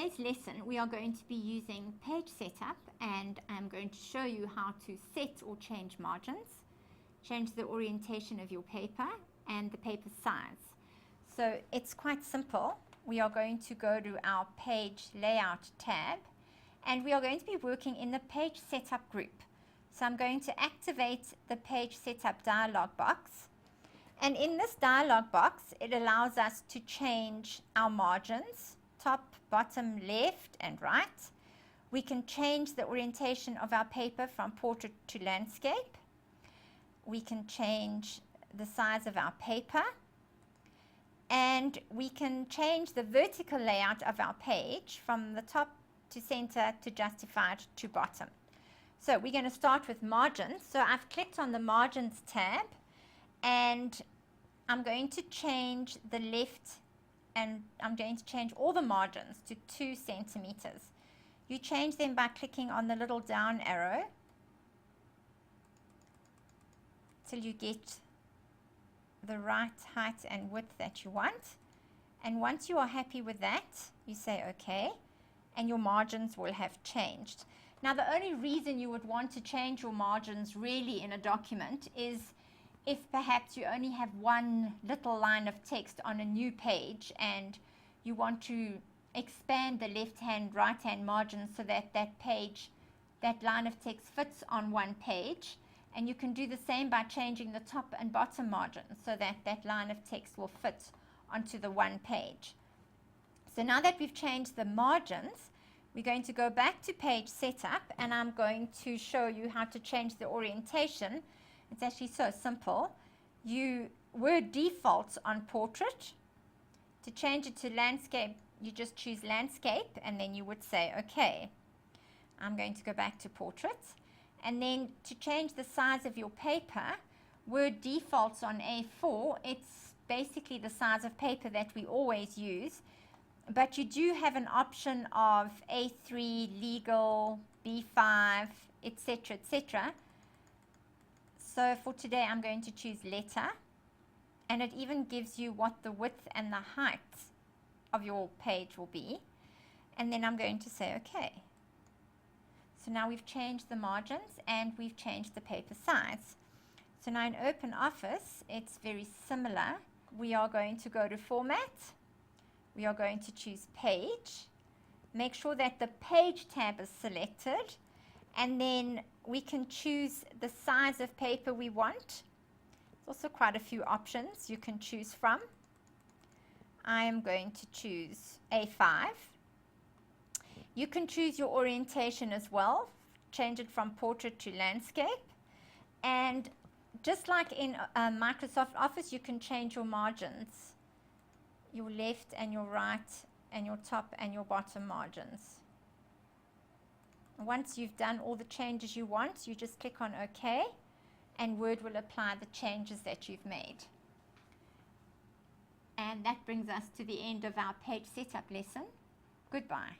today's lesson, we are going to be using page setup, and I'm going to show you how to set or change margins, change the orientation of your paper and the paper size. So it's quite simple. We are going to go to our page layout tab, and we are going to be working in the page setup group. So I'm going to activate the page setup dialog box. And in this dialog box, it allows us to change our margins, top, bottom, left, and right. We can change the orientation of our paper from portrait to landscape. We can change the size of our paper. And we can change the vertical layout of our page from the top to center to justified to bottom. So we're going to start with margins. So I've clicked on the margins tab, and I'm going to change the left, and I'm going to change all the margins to 2 centimeters. You change them by clicking on the little down arrow till you get the right height and width that you want. And once you are happy with that, you say OK, and your margins will have changed. Now, the only reason you would want to change your margins really in a document is if perhaps you only have one little line of text on a new page and you want to expand the left-hand, right-hand margins so that that line of text fits on one page. And you can do the same by changing the top and bottom margins so that that line of text will fit onto the one page. So now that we've changed the margins, we're going to go back to page setup, and I'm going to show you how to change the orientation. It's actually so simple. You were default on portrait. To change it to landscape, you just choose landscape, and then you would say OK. I'm going to go back to portrait. And then to change the size of your paper, Word defaults on A4. It's basically the size of paper that we always use. But you do have an option of A3, legal, B5, etc., etc. So for today, I'm going to choose letter. And it even gives you what the width and the height of your page will be. And then I'm going to say OK. So now we've changed the margins and we've changed the paper size. So now in OpenOffice, it's very similar. We are going to go to Format. We are going to choose Page. Make sure that the Page tab is selected. And then we can choose the size of paper we want. There's also quite a few options you can choose from. I am going to choose A5. You can choose your orientation as well. Change it from portrait to landscape. And just like in Microsoft Office, you can change your margins, your left and your right and your top and your bottom margins. Once you've done all the changes you want, you just click on OK, and Word will apply the changes that you've made. And that brings us to the end of our page setup lesson. Goodbye.